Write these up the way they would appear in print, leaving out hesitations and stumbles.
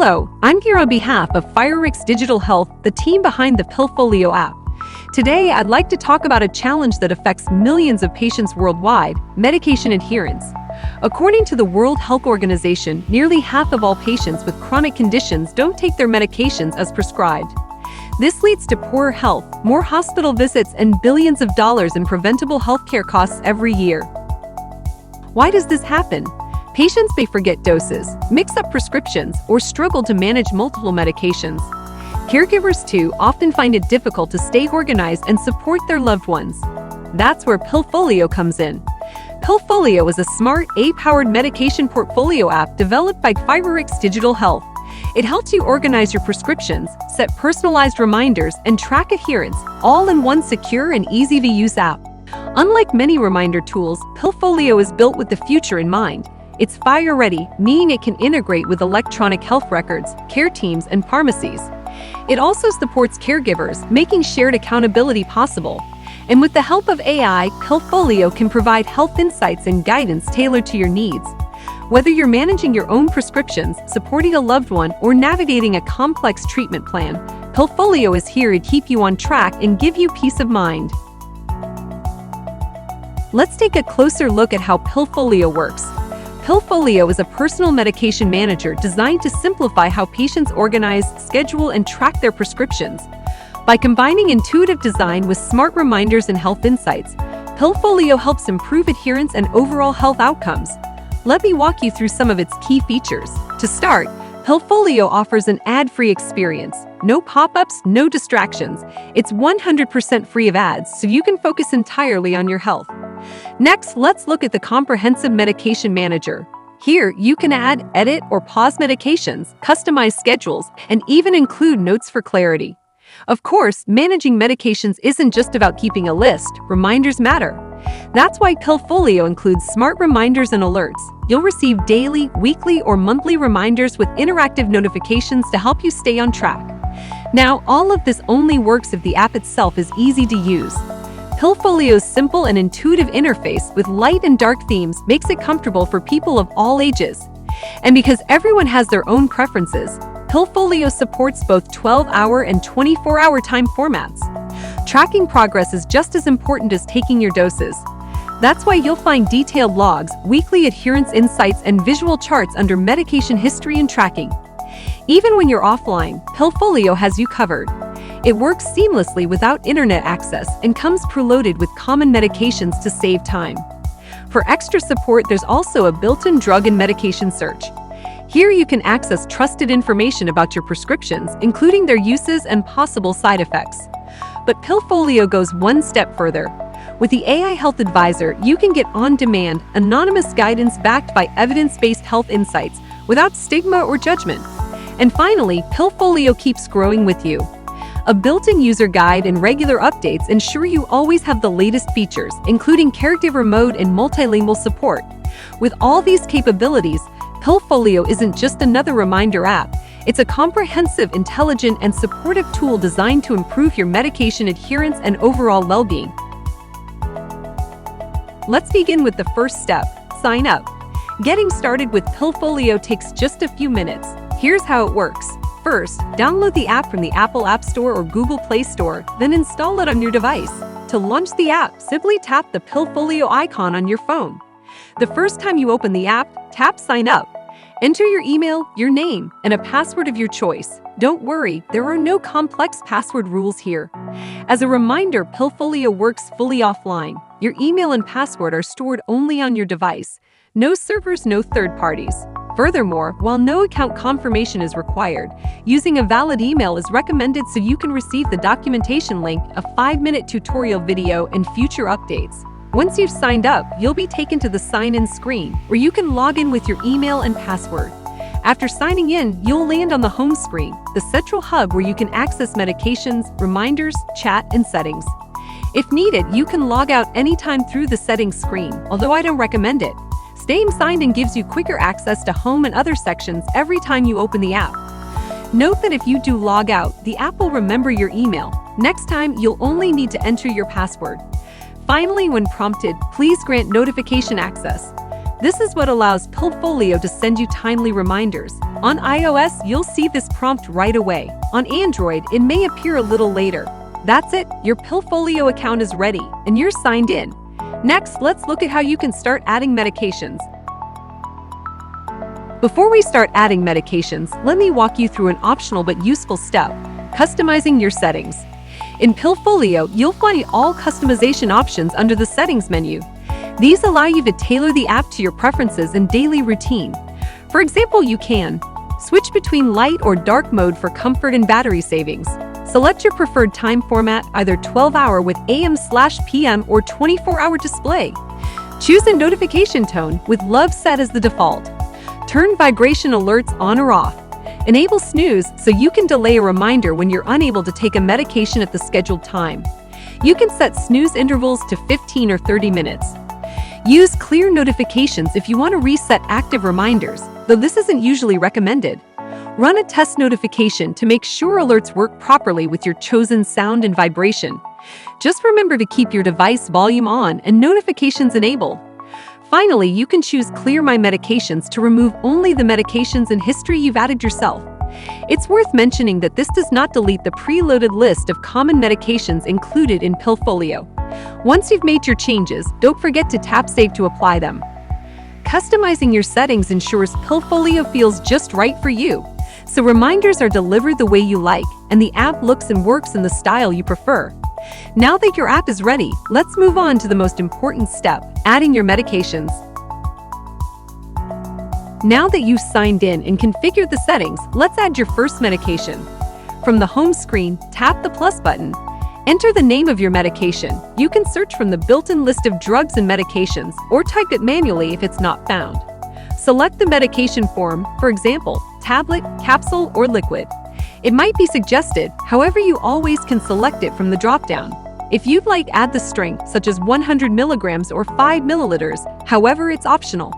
Hello, I'm here on behalf of FHIR Digital Health, the team behind the Pillfolio app. Today, I'd like to talk about a challenge that affects millions of patients worldwide: medication adherence. According to the World Health Organization, nearly half of all patients with chronic conditions don't take their medications as prescribed. This leads to poorer health, more hospital visits, and billions of dollars in preventable healthcare costs every year. Why does this happen? Patients may forget doses, mix up prescriptions, or struggle to manage multiple medications. Caregivers, too, often find it difficult to stay organized and support their loved ones. That's where Pillfolio comes in. Pillfolio is a smart, AI-powered medication portfolio app developed by FHIR Digital Health. It helps you organize your prescriptions, set personalized reminders, and track adherence, all in one secure and easy-to-use app. Unlike many reminder tools, Pillfolio is built with the future in mind. It's FHIR-ready, meaning it can integrate with electronic health records, care teams, and pharmacies. It also supports caregivers, making shared accountability possible. And with the help of AI, Pillfolio can provide health insights and guidance tailored to your needs. Whether you're managing your own prescriptions, supporting a loved one, or navigating a complex treatment plan, Pillfolio is here to keep you on track and give you peace of mind. Let's take a closer look at how Pillfolio works. Pillfolio is a personal medication manager designed to simplify how patients organize, schedule, and track their prescriptions. By combining intuitive design with smart reminders and health insights, Pillfolio helps improve adherence and overall health outcomes. Let me walk you through some of its key features. To start, Pillfolio offers an ad-free experience. No pop-ups, no distractions. It's 100% free of ads, so you can focus entirely on your health. Next, let's look at the comprehensive medication manager. Here, you can add, edit, or pause medications, customize schedules, and even include notes for clarity. Of course, managing medications isn't just about keeping a list. Reminders matter. That's why Pillfolio includes smart reminders and alerts. You'll receive daily, weekly, or monthly reminders with interactive notifications to help you stay on track. Now, all of this only works if the app itself is easy to use. Pillfolio's simple and intuitive interface with light and dark themes makes it comfortable for people of all ages. And because everyone has their own preferences, Pillfolio supports both 12-hour and 24-hour time formats. Tracking progress is just as important as taking your doses. That's why you'll find detailed logs, weekly adherence insights, and visual charts under medication history and tracking. Even when you're offline, Pillfolio has you covered. It works seamlessly without internet access and comes preloaded with common medications to save time. For extra support, there's also a built-in drug and medication search. Here you can access trusted information about your prescriptions, including their uses and possible side effects. But Pillfolio goes one step further. With the AI Health Advisor, you can get on-demand, anonymous guidance backed by evidence-based health insights without stigma or judgment. And finally, Pillfolio keeps growing with you. A built-in user guide and regular updates ensure you always have the latest features, including caregiver mode and multilingual support. With all these capabilities, Pillfolio isn't just another reminder app. It's a comprehensive, intelligent, and supportive tool designed to improve your medication adherence and overall well-being. Let's begin with the first step: sign up. Getting started with Pillfolio takes just a few minutes. Here's how it works. First, download the app from the Apple App Store or Google Play Store, then install it on your device. To launch the app, simply tap the Pillfolio icon on your phone. The first time you open the app, tap Sign Up. Enter your email, your name, and a password of your choice. Don't worry, there are no complex password rules here. As a reminder, Pillfolio works fully offline. Your email and password are stored only on your device. No servers, no third parties. Furthermore, while no account confirmation is required, using a valid email is recommended so you can receive the documentation link, a 5-minute tutorial video, and future updates. Once you've signed up, you'll be taken to the sign-in screen, where you can log in with your email and password. After signing in, you'll land on the home screen, the central hub where you can access medications, reminders, chat, and settings. If needed, you can log out anytime through the settings screen, although I don't recommend it. Staying signed in gives you quicker access to home and other sections every time you open the app. Note that if you do log out, the app will remember your email. Next time, you'll only need to enter your password. Finally, when prompted, please grant notification access. This is what allows Pillfolio to send you timely reminders. On iOS, you'll see this prompt right away. On Android, it may appear a little later. That's it, your Pillfolio account is ready, and you're signed in. Next, let's look at how you can start adding medications. Before we start adding medications, let me walk you through an optional but useful step: customizing your settings. In Pillfolio, you'll find all customization options under the Settings menu. These allow you to tailor the app to your preferences and daily routine. For example, you can switch between light or dark mode for comfort and battery savings. Select your preferred time format, either 12-hour with AM/PM or 24-hour display. Choose a notification tone with Love set as the default. Turn vibration alerts on or off. Enable snooze so you can delay a reminder when you're unable to take a medication at the scheduled time. You can set snooze intervals to 15 or 30 minutes. Use clear notifications if you want to reset active reminders, though this isn't usually recommended. Run a test notification to make sure alerts work properly with your chosen sound and vibration. Just remember to keep your device volume on and notifications enabled. Finally, you can choose Clear My Medications to remove only the medications and history you've added yourself. It's worth mentioning that this does not delete the preloaded list of common medications included in Pillfolio. Once you've made your changes, don't forget to tap Save to apply them. Customizing your settings ensures Pillfolio feels just right for you, so reminders are delivered the way you like, and the app looks and works in the style you prefer. Now that your app is ready, let's move on to the most important step: adding your medications. Now that you've signed in and configured the settings, let's add your first medication. From the home screen, tap the plus button. Enter the name of your medication. You can search from the built-in list of drugs and medications, or type it manually if it's not found. Select the medication form, for example, tablet, capsule, or liquid. It might be suggested, however, you always can select it from the drop-down. If you'd like, add the strength, such as 100 milligrams or 5 milliliters, however, it's optional.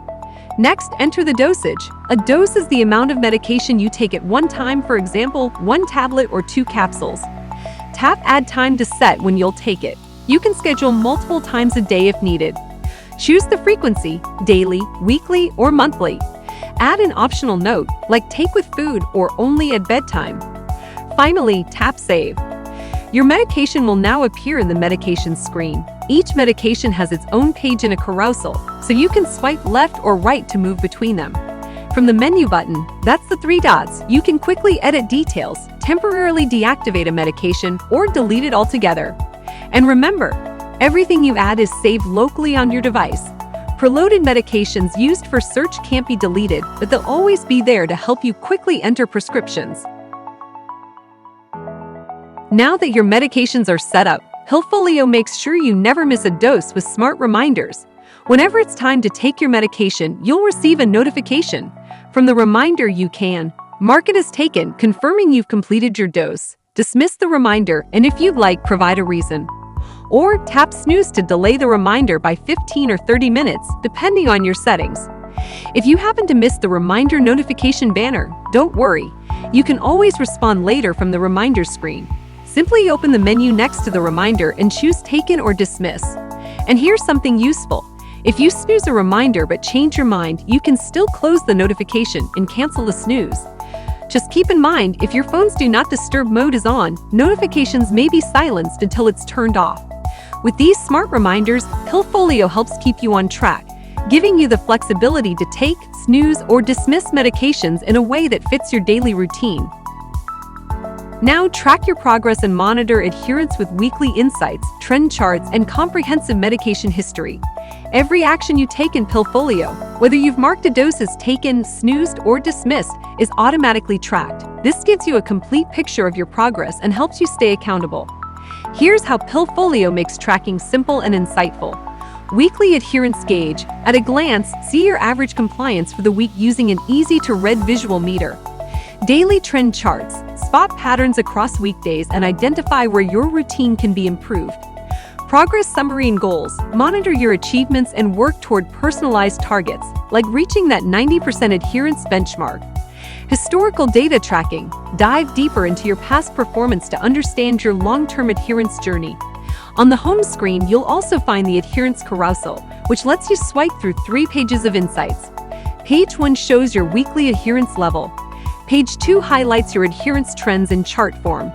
Next, enter the dosage. A dose is the amount of medication you take at one time, for example, 1 tablet or 2 capsules. Tap Add Time to set when you'll take it. You can schedule multiple times a day if needed. Choose the frequency: daily, weekly, or monthly. Add an optional note, like take with food or only at bedtime. Finally, tap Save. Your medication will now appear in the medication screen. Each medication has its own page in a carousel, so you can swipe left or right to move between them. From the menu button, that's the 3 dots, you can quickly edit details, temporarily deactivate a medication, or delete it altogether. And remember, everything you add is saved locally on your device. Preloaded medications used for search can't be deleted, but they'll always be there to help you quickly enter prescriptions. Now that your medications are set up, Pillfolio makes sure you never miss a dose with smart reminders. Whenever it's time to take your medication, you'll receive a notification. From the reminder, you can mark it as taken, confirming you've completed your dose, dismiss the reminder, and if you'd like, provide a reason. Or tap snooze to delay the reminder by 15 or 30 minutes, depending on your settings. If you happen to miss the reminder notification banner, don't worry. You can always respond later from the reminder screen. Simply open the menu next to the reminder and choose Taken or Dismiss. And here's something useful. If you snooze a reminder but change your mind, you can still close the notification and cancel the snooze. Just keep in mind, if your phone's Do Not Disturb mode is on, notifications may be silenced until it's turned off. With these smart reminders, Pillfolio helps keep you on track, giving you the flexibility to take, snooze, or dismiss medications in a way that fits your daily routine. Now track your progress and monitor adherence with weekly insights, trend charts, and comprehensive medication history. Every action you take in Pillfolio, whether you've marked a dose as taken, snoozed, or dismissed, is automatically tracked. This gives you a complete picture of your progress and helps you stay accountable. Here's how Pillfolio makes tracking simple and insightful. Weekly adherence gauge. At a glance, see your average compliance for the week using an easy-to-read visual meter. Daily trend charts. Spot patterns across weekdays and identify where your routine can be improved. Progress summary and goals. Monitor your achievements and work toward personalized targets, like reaching that 90% adherence benchmark. Historical data tracking. Dive deeper into your past performance to understand your long-term adherence journey. On the home screen, you'll also find the Adherence Carousel, which lets you swipe through 3 pages of insights. Page 1 shows your weekly adherence level. Page 2 highlights your adherence trends in chart form.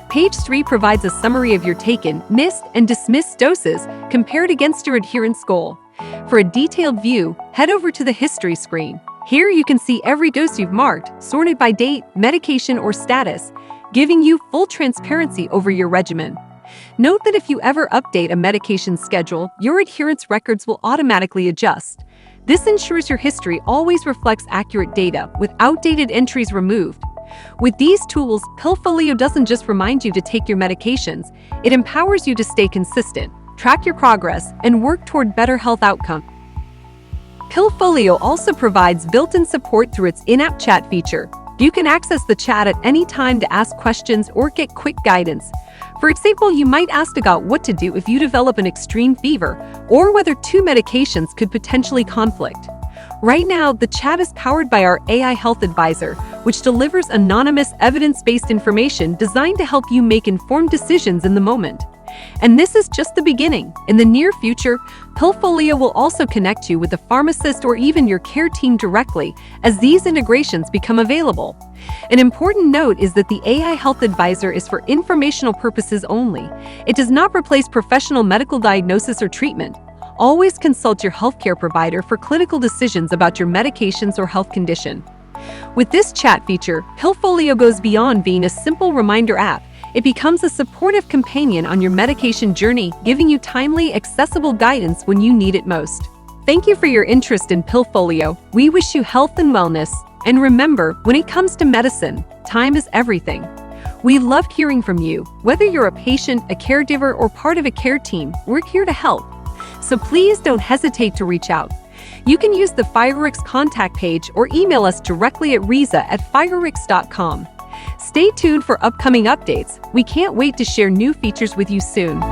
Page 3 provides a summary of your taken, missed, and dismissed doses compared against your adherence goal. For a detailed view, head over to the history screen. Here you can see every dose you've marked, sorted by date, medication, or status, giving you full transparency over your regimen. Note that if you ever update a medication schedule, your adherence records will automatically adjust. This ensures your history always reflects accurate data, with outdated entries removed. With these tools, Pillfolio doesn't just remind you to take your medications, it empowers you to stay consistent, track your progress, and work toward better health outcomes. Pillfolio also provides built-in support through its in-app chat feature. You can access the chat at any time to ask questions or get quick guidance. For example, you might ask about what to do if you develop an extreme fever, or whether 2 medications could potentially conflict. Right now, the chat is powered by our AI Health Advisor, which delivers anonymous, evidence-based information designed to help you make informed decisions in the moment. And this is just the beginning. In the near future, Pillfolio will also connect you with a pharmacist or even your care team directly as these integrations become available. An important note is that the AI Health Advisor is for informational purposes only. It does not replace professional medical diagnosis or treatment. Always consult your healthcare provider for clinical decisions about your medications or health condition. With this chat feature, Pillfolio goes beyond being a simple reminder app. It becomes a supportive companion on your medication journey, giving you timely, accessible guidance when you need it most. Thank you for your interest in Pillfolio. We wish you health and wellness. And remember, when it comes to medicine, time is everything. We love hearing from you. Whether you're a patient, a caregiver, or part of a care team, we're here to help. So please don't hesitate to reach out. You can use the FHIRx contact page or email us directly at riza@phirx.com. Stay tuned for upcoming updates. We can't wait to share new features with you soon.